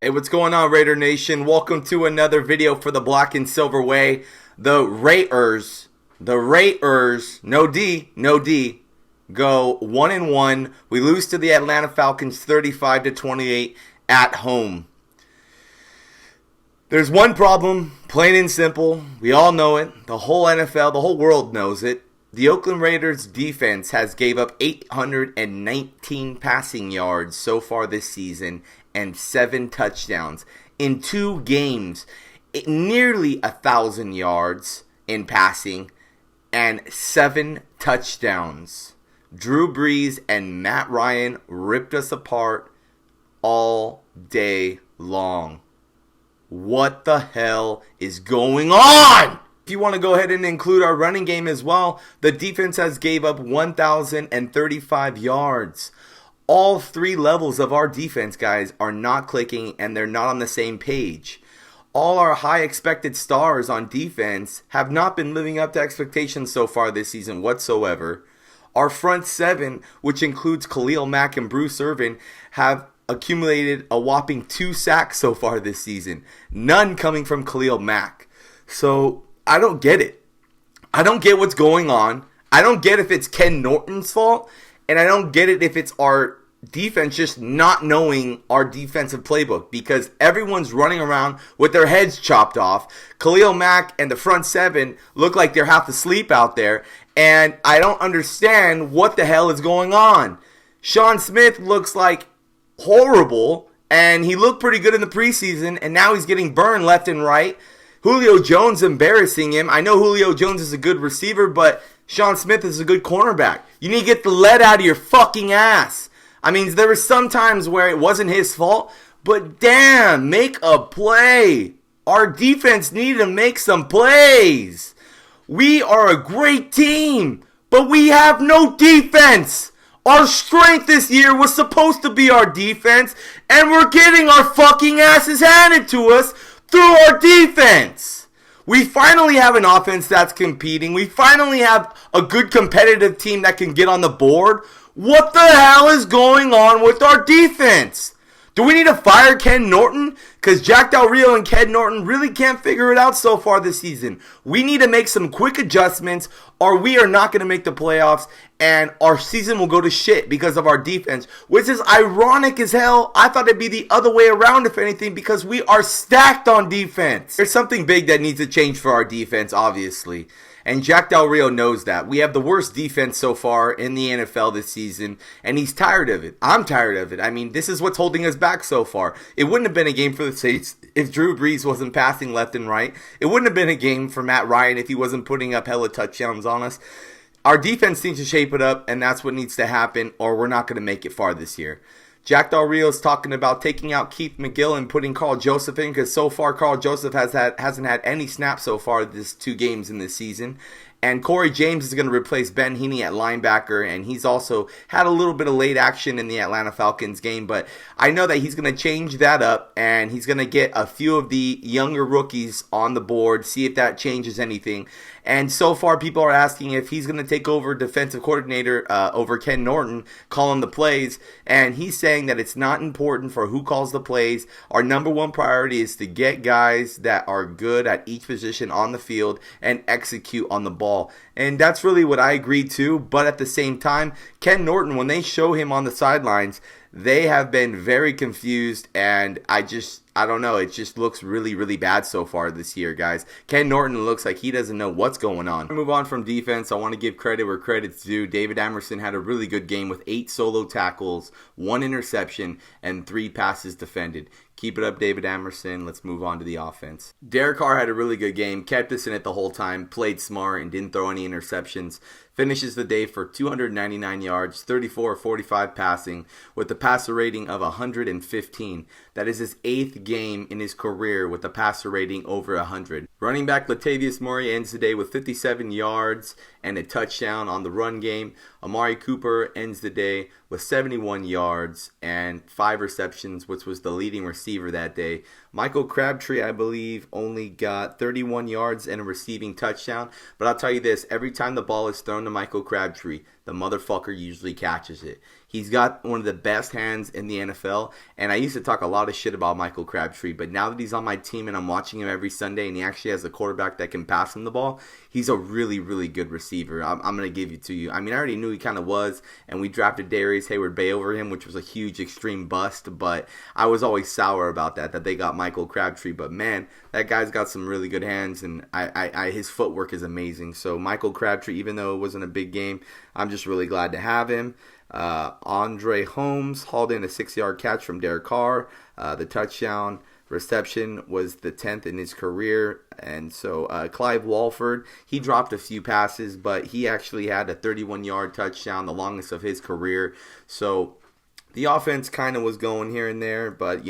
Hey, what's going on, Raider Nation? Welcome to another video for the Black and Silver Way. The Raiders, no D, go 1-1. We lose to the Atlanta Falcons 35-28 at home. There's one problem, plain and simple. We all know it. The whole NFL, the whole world knows it. The Oakland Raiders defense has gave up 819 passing yards so far this season and 7 touchdowns. In 2 games, nearly 1,000 yards in passing and 7 touchdowns. Drew Brees and Matt Ryan ripped us apart all day long. What the hell is going on? If you want to go ahead and include our running game as well, the defense has gave up 1,035 yards. All 3 levels of our defense, guys, are not clicking and they're not on the same page. All our high expected stars on defense have not been living up to expectations so far this season whatsoever. Our front 7, which includes Khalil Mack and Bruce Irvin, have accumulated a whopping 2 sacks so far this season. None coming from Khalil Mack. So I don't get it. I don't get what's going on. I don't get if it's Ken Norton's fault. And I don't get it if it's our defense just not knowing our defensive playbook. Because everyone's running around with their heads chopped off. Khalil Mack and the front 7 look like they're half asleep out there. And I don't understand what the hell is going on. Sean Smith looks like horrible. And he looked pretty good in the preseason. And now he's getting burned left and right. Julio Jones embarrassing him. I know Julio Jones is a good receiver, but Sean Smith is a good cornerback. You need to get the lead out of your fucking ass. I mean, there were some times where it wasn't his fault, but damn, make a play. Our defense needed to make some plays. We are a great team, but we have no defense. Our strength this year was supposed to be our defense, and we're getting our fucking asses handed to us through our defense. We finally have an offense that's competing. We finally have a good competitive team that can get on the board. What the hell is going on with our defense? Do we need to fire Ken Norton? Because Jack Del Rio and Ken Norton really can't figure it out so far this season. We need to make some quick adjustments or we are not going to make the playoffs and our season will go to shit because of our defense, which is ironic as hell. I thought it'd be the other way around, if anything, because we are stacked on defense. There's something big that needs to change for our defense, obviously. And Jack Del Rio knows that. We have the worst defense so far in the NFL this season, and he's tired of it. I'm tired of it. I mean, this is what's holding us back so far. It wouldn't have been a game for the Saints if Drew Brees wasn't passing left and right. It wouldn't have been a game for Matt Ryan if he wasn't putting up hella touchdowns on us. Our defense needs to shape it up, and that's what needs to happen, or we're not going to make it far this year. Jack Del Rio is talking about taking out Keith McGill and putting Carl Joseph in because so far Carl Joseph hasn't had any snaps so far this 2 games in this season. And Corey James is going to replace Ben Heaney at linebacker, and he's also had a little bit of late action in the Atlanta Falcons game, but I know that he's going to change that up, and he's going to get a few of the younger rookies on the board, see if that changes anything. And so far, people are asking if he's going to take over defensive coordinator over Ken Norton, calling the plays. And he's saying that it's not important for who calls the plays. Our number one priority is to get guys that are good at each position on the field and execute on the ball. And that's really what I agree to. But at the same time, Ken Norton, when they show him on the sidelines, they have been very confused, and I don't know. It just looks really, really bad so far this year, guys. Ken Norton looks like he doesn't know what's going on. Move on from defense. I want to give credit where credit's due. David Amerson had a really good game with 8 solo tackles, 1 interception, and 3 passes defended. Keep it up, David Amerson. Let's move on to the offense. Derek Carr had a really good game, kept us in it the whole time, played smart, and didn't throw any interceptions. Finishes the day for 299 yards, 34-45 passing, with a passer rating of 115. That is his 8th game in his career with a passer rating over 100. Running back Latavius Murray ends the day with 57 yards and a touchdown on the run game. Amari Cooper ends the day with 71 yards and 5 receptions, which was the leading receiver that day. Michael Crabtree, I believe, only got 31 yards and a receiving touchdown. But I'll tell you this, every time the ball is thrown to Michael Crabtree, the motherfucker usually catches it. He's got one of the best hands in the NFL, and I used to talk a lot of shit about Michael Crabtree, but now that he's on my team and I'm watching him every Sunday and he actually has a quarterback that can pass him the ball, he's a really, really good receiver. I'm going to give it to you. I mean, I already knew he kind of was, and we drafted Darius Hayward-Bay over him, which was a huge extreme bust, but I was always sour about that they got Michael Crabtree, but man, that guy's got some really good hands, and his footwork is amazing. So Michael Crabtree, even though it wasn't a big game, I'm just really glad to have him. Andre Holmes hauled in a 6-yard catch from Derek Carr. The touchdown reception was the 10th in his career. And so Clive Walford, he dropped a few passes, but he actually had a 31-yard touchdown, the longest of his career. So the offense kind of was going here and there, but,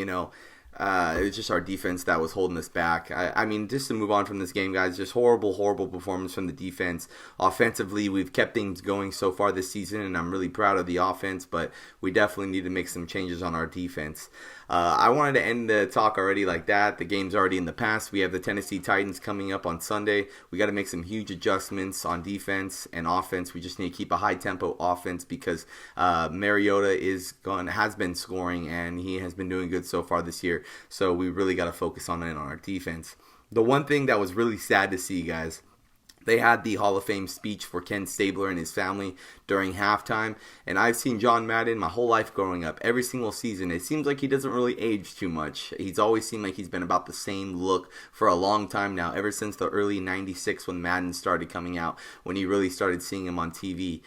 it was just our defense that was holding us back. I mean, just to move on from this game, guys, just horrible performance from the defense. Offensively, we've kept things going so far this season, and I'm really proud of the offense, but we definitely need to make some changes on our defense. I wanted to end the talk already like that. The game's already in the past. We have the Tennessee Titans coming up on Sunday. We got to make some huge adjustments on defense and offense. We just need to keep a high-tempo offense because Mariota has been scoring, and he has been doing good so far this year. So we really got to focus on it on our defense. The one thing that was really sad to see, guys, they had the Hall of Fame speech for Ken Stabler and his family during halftime. And I've seen John Madden my whole life growing up. Every single season, it seems like he doesn't really age too much. He's always seemed like he's been about the same look for a long time now, ever since the early 96 when Madden started coming out, when you really started seeing him on TV.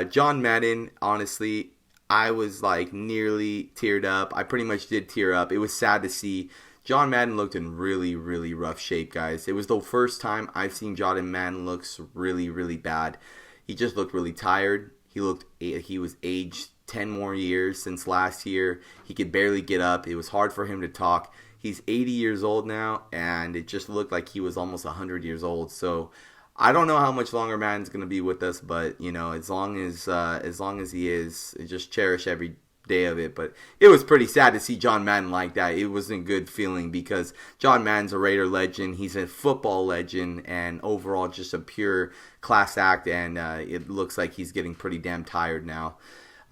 John Madden, honestly, I was like nearly teared up. I pretty much did tear up. It was sad to see. John Madden looked in really, really rough shape, guys. It was the first time I've seen John Madden looks really, really bad. He just looked really tired. He was aged 10 more years since last year. He could barely get up. It was hard for him to talk. He's 80 years old now, and it just looked like he was almost 100 years old. So I don't know how much longer Madden's going to be with us, but as long as he is, just cherish every day of it. But it was pretty sad to see John Madden like that. It wasn't a good feeling because John Madden's a Raider legend. He's a football legend and overall just a pure class act, and it looks like he's getting pretty damn tired now.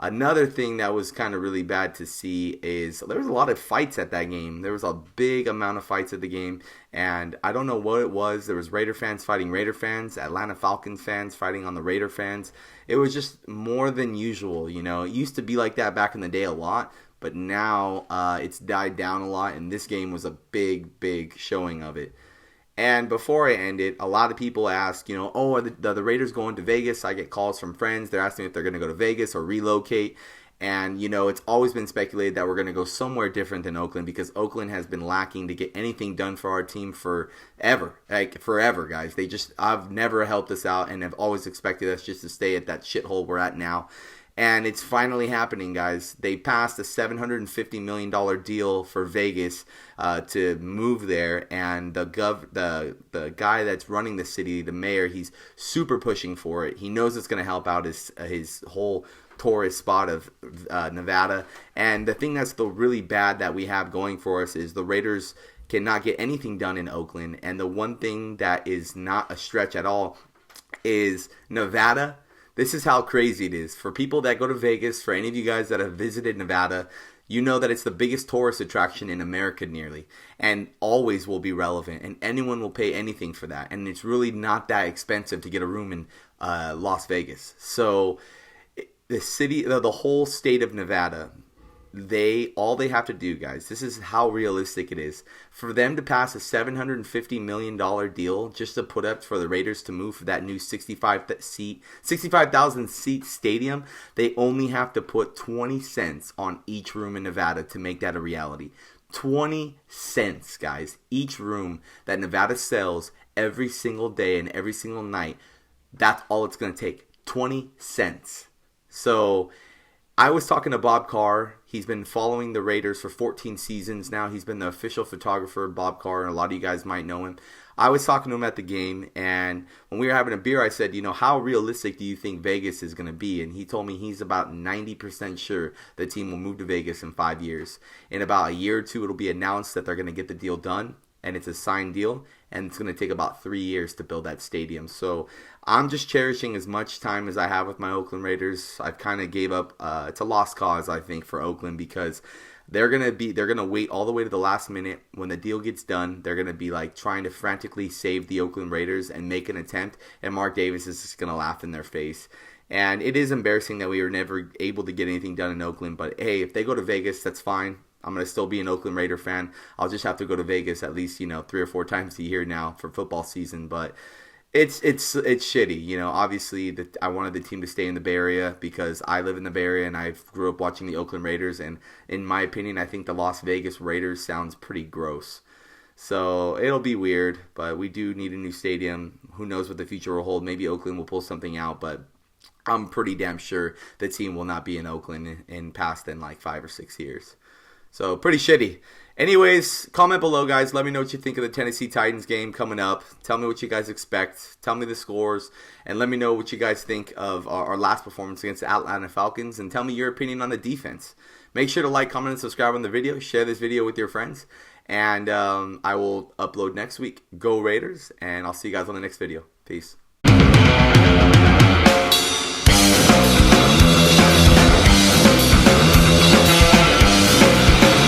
Another thing that was kind of really bad to see is there was a lot of fights at that game. There was a big amount of fights at the game, and I don't know what it was. There was Raider fans fighting Raider fans, Atlanta Falcons fans fighting on the Raider fans. It was just more than usual, It used to be like that back in the day a lot, but now it's died down a lot, and this game was a big showing of it. And before I end it, a lot of people ask, are the Raiders going to Vegas? I get calls from friends. They're asking if they're going to go to Vegas or relocate. And, it's always been speculated that we're going to go somewhere different than Oakland because Oakland has been lacking to get anything done for our team forever. Like, forever, guys. I've never helped us out and have always expected us just to stay at that shithole we're at now. And it's finally happening, guys. They passed a $750 million deal for Vegas to move there, and the guy that's running the city, the mayor, he's super pushing for it. He knows it's going to help out his whole tourist spot of Nevada. And the thing that's really bad that we have going for us is the Raiders cannot get anything done in Oakland. And the one thing that is not a stretch at all is Nevada. This is how crazy it is. For people that go to Vegas, for any of you guys that have visited Nevada, you know that it's the biggest tourist attraction in America nearly, and always will be relevant, and anyone will pay anything for that. And it's really not that expensive to get a room in Las Vegas. So the whole state of Nevada, all they have to do, guys, this is how realistic it is. For them to pass a $750 million deal just to put up for the Raiders to move for that new 65,000 seat stadium, they only have to put 20 cents on each room in Nevada to make that a reality. 20 cents, guys. Each room that Nevada sells every single day and every single night, that's all it's going to take. 20 cents. So I was talking to Bob Carr. He's been following the Raiders for 14 seasons now. He's been the official photographer, Bob Carr, and a lot of you guys might know him. I was talking to him at the game, and when we were having a beer, I said, how realistic do you think Vegas is going to be? And he told me he's about 90% sure the team will move to Vegas in 5 years. In about a year or two, it'll be announced that they're going to get the deal done, and it's a signed deal, and it's going to take about 3 years to build that stadium. So I'm just cherishing as much time as I have with my Oakland Raiders. I've kind of gave up. It's a lost cause, I think, for Oakland, because they're gonna wait all the way to the last minute. When the deal gets done, they're gonna be like trying to frantically save the Oakland Raiders and make an attempt, and Mark Davis is just gonna laugh in their face. And it is embarrassing that we were never able to get anything done in Oakland. But hey, if they go to Vegas, that's fine. I'm gonna still be an Oakland Raider fan. I'll just have to go to Vegas at least 3 or 4 times a year now for football season. But it's shitty. Obviously I wanted the team to stay in the Bay Area because I live in the Bay Area and I grew up watching the Oakland Raiders. And in my opinion, I think the Las Vegas Raiders sounds pretty gross. So it'll be weird, but we do need a new stadium. Who knows what the future will hold? Maybe Oakland will pull something out, but I'm pretty damn sure the team will not be in Oakland in past than like 5 or 6 years. So pretty shitty. Anyways, comment below, guys. Let me know what you think of the Tennessee Titans game coming up. Tell me what you guys expect. Tell me the scores. And let me know what you guys think of our last performance against the Atlanta Falcons. And tell me your opinion on the defense. Make sure to like, comment, and subscribe on the video. Share this video with your friends. And I will upload next week. Go Raiders. And I'll see you guys on the next video. Peace.